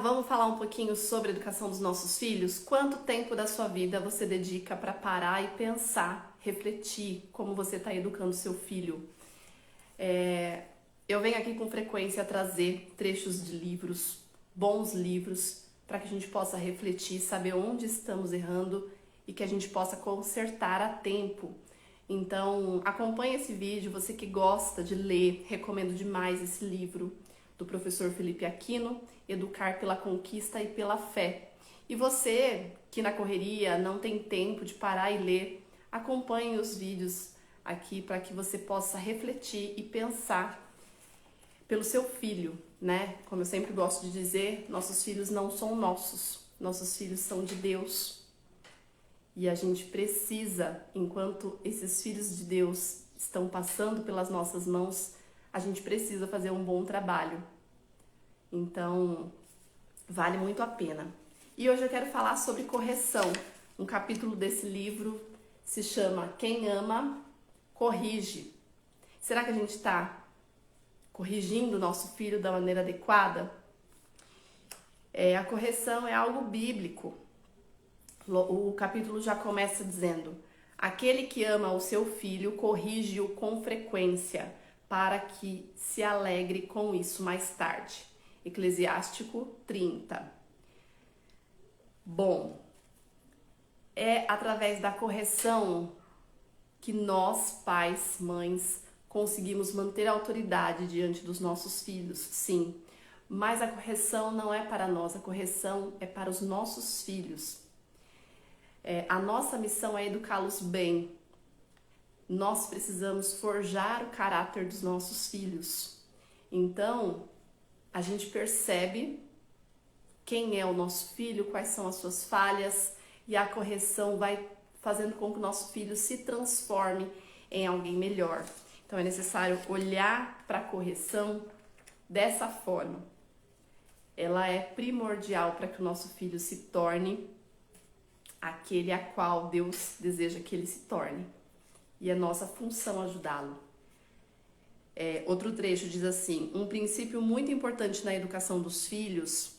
vamos falar um pouquinho sobre a educação dos nossos filhos? Quanto tempo da sua vida você dedica para parar e pensar, refletir como você está educando seu filho? Eu venho aqui com frequência trazer trechos de livros, bons livros, para que a gente possa refletir, saber onde estamos errando e que a gente possa consertar a tempo. Então, acompanhe esse vídeo, você que gosta de ler, recomendo demais esse livro do professor Felipe Aquino, Educar pela Conquista e pela Fé. E você que na correria não tem tempo de parar e ler, acompanhe os vídeos aqui para que você possa refletir e pensar pelo seu filho, né? Como eu sempre gosto de dizer, nossos filhos não são nossos filhos são de Deus. E a gente precisa, enquanto esses filhos de Deus estão passando pelas nossas mãos, a gente precisa fazer um bom trabalho. Então, vale muito a pena. E hoje eu quero falar sobre correção. Um capítulo desse livro se chama Quem Ama, Corrige. Será que a gente está corrigindo o nosso filho da maneira adequada? A correção é algo bíblico. O capítulo já começa dizendo: aquele que ama o seu filho corrige-o com frequência, para que se alegre com isso mais tarde. Eclesiástico 30. Bom, é através da correção que nós, pais, mães, conseguimos manter a autoridade diante dos nossos filhos, sim. Mas a correção não é para nós, a correção é para os nossos filhos. A nossa missão é educá-los bem. Nós precisamos forjar o caráter dos nossos filhos. Então, a gente percebe quem é o nosso filho, quais são as suas falhas, e a correção vai fazendo com que o nosso filho se transforme em alguém melhor. Então, é necessário olhar para a correção dessa forma. Ela é primordial para que o nosso filho se torne aquele a qual Deus deseja que ele se torne. E é nossa função ajudá-lo. Outro trecho diz assim: um princípio muito importante na educação dos filhos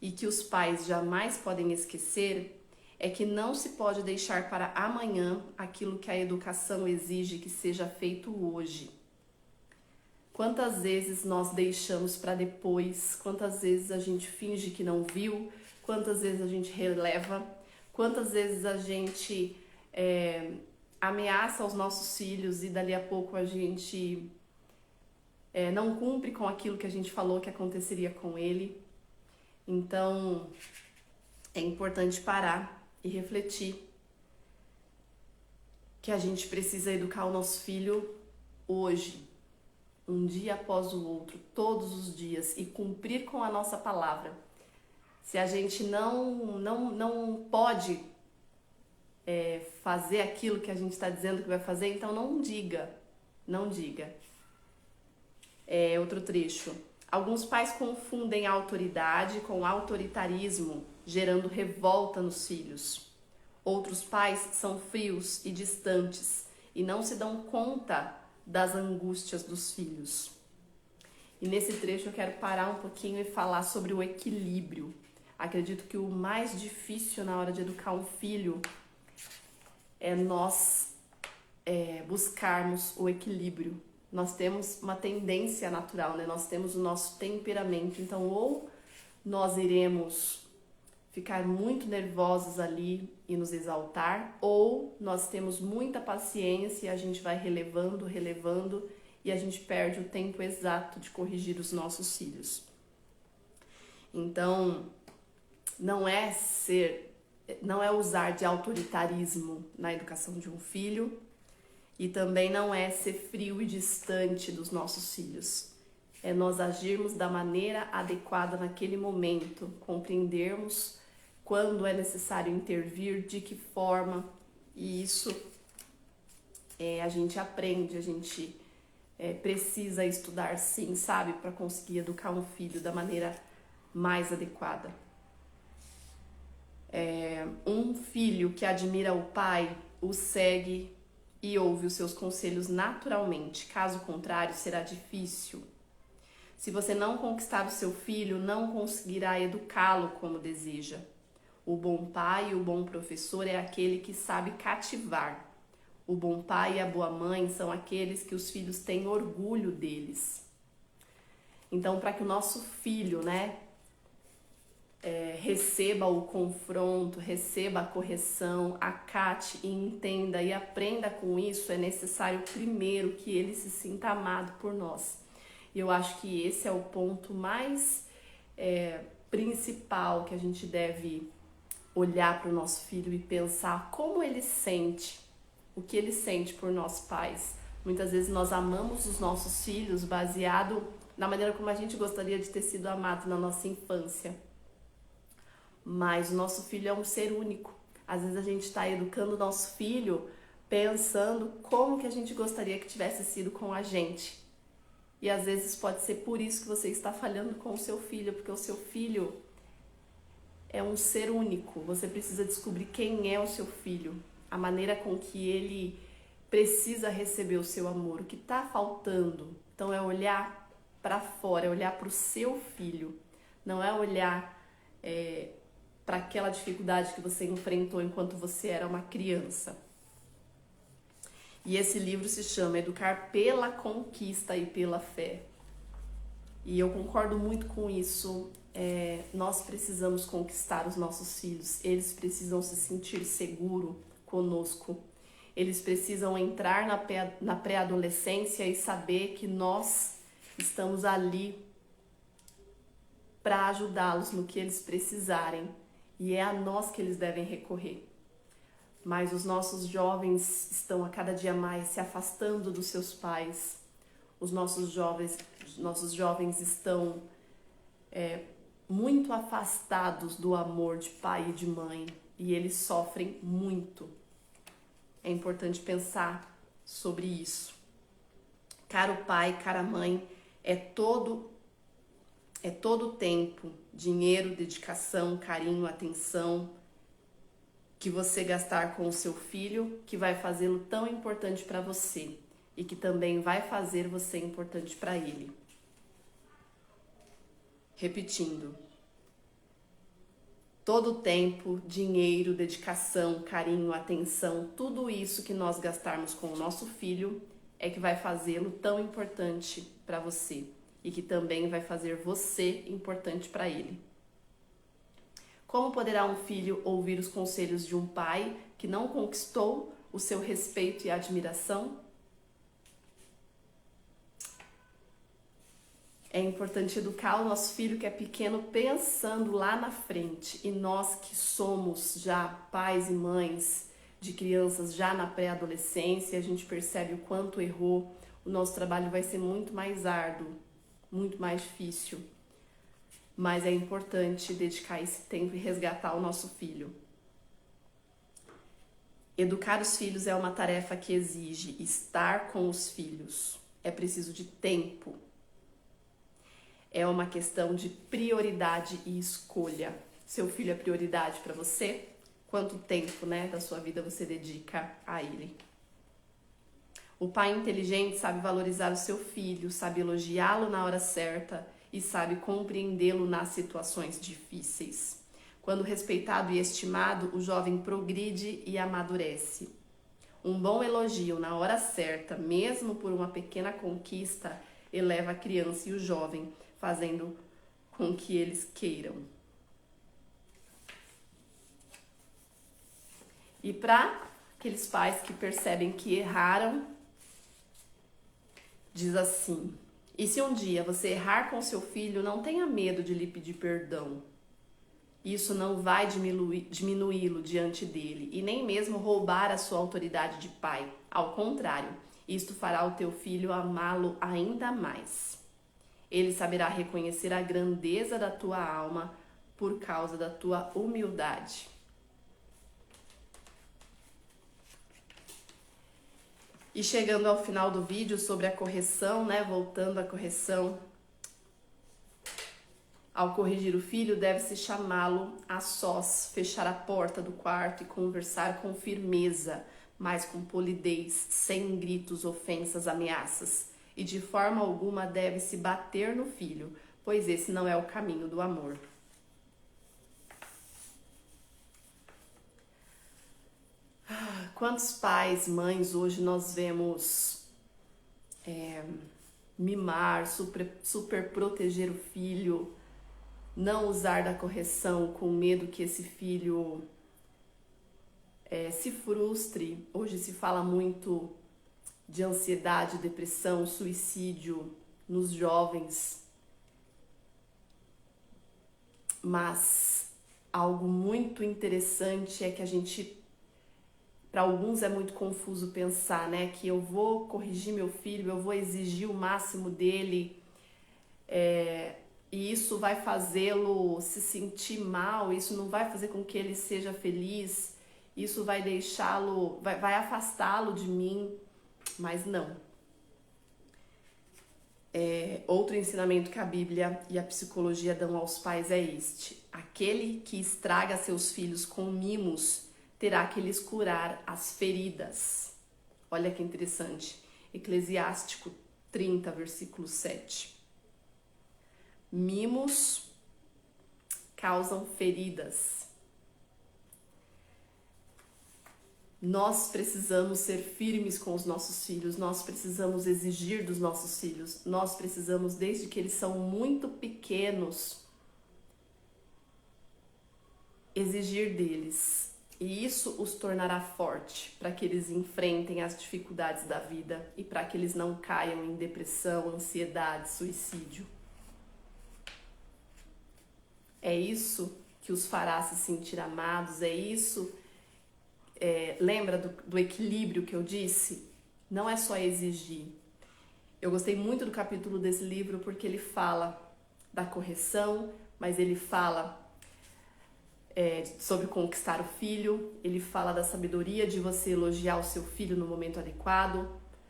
e que os pais jamais podem esquecer é que não se pode deixar para amanhã aquilo que a educação exige que seja feito hoje. Quantas vezes nós deixamos para depois, quantas vezes a gente finge que não viu, quantas vezes a gente releva, quantas vezes a gente ameaça os nossos filhos e dali a pouco a gente não cumpre com aquilo que a gente falou que aconteceria com ele. Então, é importante parar e refletir que a gente precisa educar o nosso filho hoje, um dia após o outro, todos os dias, e cumprir com a nossa palavra. Se a gente não pode fazer aquilo que a gente está dizendo que vai fazer, então não diga. Outro trecho. Alguns pais confundem a autoridade com autoritarismo, gerando revolta nos filhos. Outros pais são frios e distantes e não se dão conta das angústias dos filhos. E nesse trecho eu quero parar um pouquinho e falar sobre o equilíbrio. Acredito que o mais difícil na hora de educar um filho é nós buscarmos o equilíbrio. Nós temos uma tendência natural, né? Nós temos o nosso temperamento. Então, ou nós iremos ficar muito nervosos ali e nos exaltar, ou nós temos muita paciência e a gente vai relevando e a gente perde o tempo exato de corrigir os nossos filhos. Então, não é usar de autoritarismo na educação de um filho e também não é ser frio e distante dos nossos filhos. É nós agirmos da maneira adequada naquele momento, compreendermos quando é necessário intervir, de que forma, e isso a gente aprende, a gente precisa estudar sim, sabe, para conseguir educar um filho da maneira mais adequada. Um filho que admira o pai o segue e ouve os seus conselhos naturalmente, caso contrário será difícil. Se você não conquistar o seu filho, não conseguirá educá-lo como deseja. O bom pai e o bom professor é aquele que sabe cativar. O bom pai e a boa mãe são aqueles que os filhos têm orgulho deles. Então, para que o nosso filho, receba o confronto, receba a correção, acate e entenda e aprenda com isso, é necessário primeiro que ele se sinta amado por nós. E eu acho que esse é o ponto mais principal que a gente deve olhar para o nosso filho e pensar como ele sente, o que ele sente por nós pais. Muitas vezes nós amamos os nossos filhos baseado na maneira como a gente gostaria de ter sido amado na nossa infância. Mas o nosso filho é um ser único. Às vezes a gente está educando o nosso filho pensando como que a gente gostaria que tivesse sido com a gente. E às vezes pode ser por isso que você está falhando com o seu filho, porque o seu filho é um ser único. Você precisa descobrir quem é o seu filho, a maneira com que ele precisa receber o seu amor, o que está faltando. Então é olhar para fora, é olhar para o seu filho, não é olhar para aquela dificuldade que você enfrentou enquanto você era uma criança. E esse livro se chama Educar pela Conquista e pela Fé. E eu concordo muito com isso. Nós precisamos conquistar os nossos filhos. Eles precisam se sentir seguros conosco. Eles precisam entrar na pré-adolescência e saber que nós estamos ali para ajudá-los no que eles precisarem. E é a nós que eles devem recorrer. Mas os nossos jovens estão a cada dia mais se afastando dos seus pais. Os nossos jovens estão muito afastados do amor de pai e de mãe. E eles sofrem muito. É importante pensar sobre isso. Caro pai, cara mãe, é todo o tempo, dinheiro, dedicação, carinho, atenção que você gastar com o seu filho que vai fazê-lo tão importante para você e que também vai fazer você importante para ele. Repetindo. Todo o tempo, dinheiro, dedicação, carinho, atenção, tudo isso que nós gastarmos com o nosso filho é que vai fazê-lo tão importante para você e que também vai fazer você importante para ele. Como poderá um filho ouvir os conselhos de um pai que não conquistou o seu respeito e admiração? É importante educar o nosso filho que é pequeno pensando lá na frente. E nós que somos já pais e mães de crianças já na pré-adolescência, a gente percebe o quanto errou, o nosso trabalho vai ser muito mais árduo, muito mais difícil. Mas é importante dedicar esse tempo e resgatar o nosso filho. Educar os filhos é uma tarefa que exige estar com os filhos. É preciso de tempo. É uma questão de prioridade e escolha. Seu filho é prioridade para você? Quanto tempo, da sua vida você dedica a ele? O pai inteligente sabe valorizar o seu filho, sabe elogiá-lo na hora certa e sabe compreendê-lo nas situações difíceis. Quando respeitado e estimado, o jovem progride e amadurece. Um bom elogio na hora certa, mesmo por uma pequena conquista, eleva a criança e o jovem, fazendo com que eles queiram. E para aqueles pais que percebem que erraram, diz assim: e se um dia você errar com seu filho, não tenha medo de lhe pedir perdão. Isso não vai diminuí-lo diante dele e nem mesmo roubar a sua autoridade de pai. Ao contrário, isto fará o teu filho amá-lo ainda mais. Ele saberá reconhecer a grandeza da tua alma por causa da tua humildade. E chegando ao final do vídeo sobre a correção, voltando à correção, ao corrigir o filho, deve-se chamá-lo a sós, fechar a porta do quarto e conversar com firmeza, mas com polidez, sem gritos, ofensas, ameaças. e de forma alguma deve-se bater no filho, pois esse não é o caminho do amor. Quantos pais, mães hoje nós vemos mimar, super proteger o filho, não usar da correção com medo que esse filho se frustre. Hoje se fala muito de ansiedade, depressão, suicídio nos jovens, mas algo muito interessante é que a gente, para alguns é muito confuso pensar, né, que eu vou corrigir meu filho, eu vou exigir o máximo dele, e isso vai fazê-lo se sentir mal, isso não vai fazer com que ele seja feliz, isso vai deixá-lo, vai afastá-lo de mim, mas não. Outro ensinamento que a Bíblia e a psicologia dão aos pais é este: aquele que estraga seus filhos com mimos terá que lhes curar as feridas. Olha que interessante. Eclesiástico 30, versículo 7. Mimos causam feridas. Nós precisamos ser firmes com os nossos filhos, nós precisamos exigir dos nossos filhos, nós precisamos, desde que eles são muito pequenos, exigir deles. E isso os tornará forte para que eles enfrentem as dificuldades da vida e para que eles não caiam em depressão, ansiedade, suicídio. É isso que os fará se sentir amados, é isso. Lembra do equilíbrio que eu disse? Não é só exigir. Eu gostei muito do capítulo desse livro porque ele fala da correção, mas ele fala sobre conquistar o filho, ele fala da sabedoria de você elogiar o seu filho no momento adequado,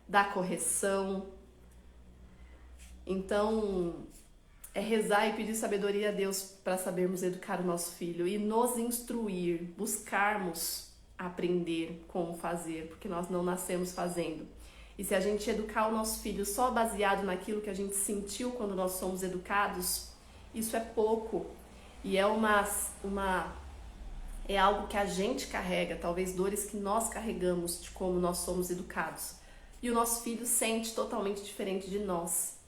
da correção. Então, é rezar e pedir sabedoria a Deus para sabermos educar o nosso filho e nos instruir, buscarmos aprender como fazer, porque nós não nascemos fazendo. E se a gente educar o nosso filho só baseado naquilo que a gente sentiu quando nós somos educados, isso é pouco. E é é algo que a gente carrega, talvez dores que nós carregamos de como nós somos educados. E o nosso filho sente totalmente diferente de nós.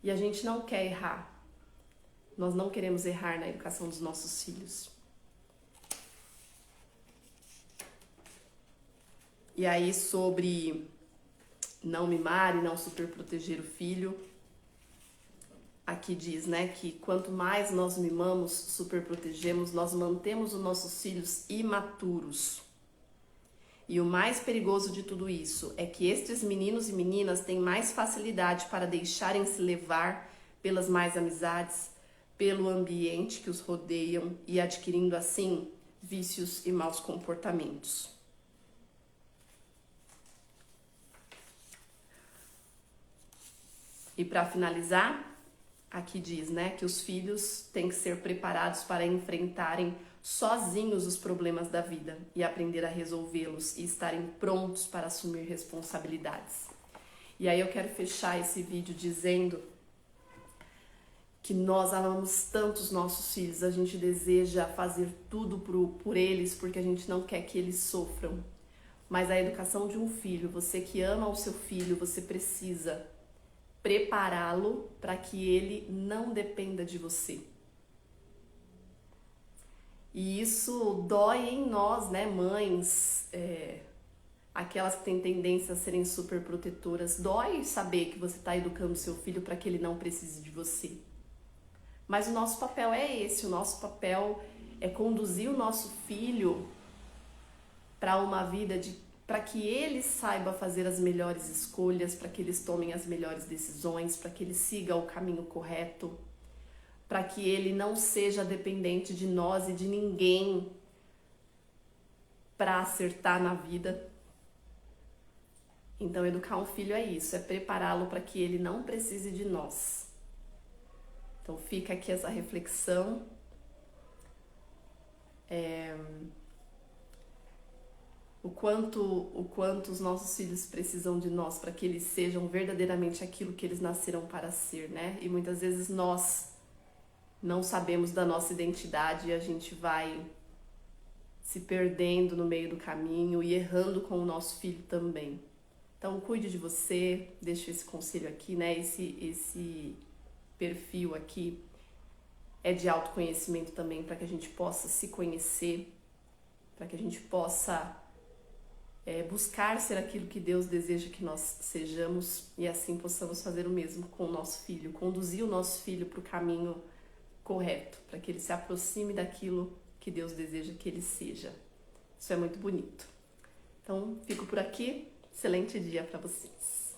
E a gente não quer errar. Nós não queremos errar na educação dos nossos filhos. E aí, sobre não mimar e não superproteger o filho, aqui diz, né, que quanto mais nós mimamos, superprotegemos, nós mantemos os nossos filhos imaturos. E o mais perigoso de tudo isso é que estes meninos e meninas têm mais facilidade para deixarem-se levar pelas más amizades, pelo ambiente que os rodeiam e adquirindo assim vícios e maus comportamentos. E para finalizar, aqui diz, né, que os filhos têm que ser preparados para enfrentarem sozinhos os problemas da vida e aprender a resolvê-los e estarem prontos para assumir responsabilidades. E aí eu quero fechar esse vídeo dizendo que nós amamos tanto os nossos filhos, a gente deseja fazer tudo por eles porque a gente não quer que eles sofram. Mas a educação de um filho, você que ama o seu filho, você precisa prepará-lo para que ele não dependa de você. E isso dói em nós, né, mães, aquelas que têm tendência a serem super protetoras. Dói saber que você está educando seu filho para que ele não precise de você. Mas o nosso papel é esse, o nosso papel é conduzir o nosso filho para uma vida para que ele saiba fazer as melhores escolhas, para que eles tomem as melhores decisões, para que ele siga o caminho correto, para que ele não seja dependente de nós e de ninguém para acertar na vida. Então, educar um filho é isso, é prepará-lo para que ele não precise de nós. Então, fica aqui essa reflexão. o quanto os nossos filhos precisam de nós para que eles sejam verdadeiramente aquilo que eles nasceram para ser, né? E muitas vezes nós não sabemos da nossa identidade e a gente vai se perdendo no meio do caminho e errando com o nosso filho também. Então, cuide de você, deixo esse conselho aqui, né? Esse perfil aqui é de autoconhecimento também, para que a gente possa se conhecer, para que a gente possa buscar ser aquilo que Deus deseja que nós sejamos e assim possamos fazer o mesmo com o nosso filho, conduzir o nosso filho para o caminho correto, para que ele se aproxime daquilo que Deus deseja que ele seja. Isso é muito bonito. Então, fico por aqui. Excelente dia para vocês.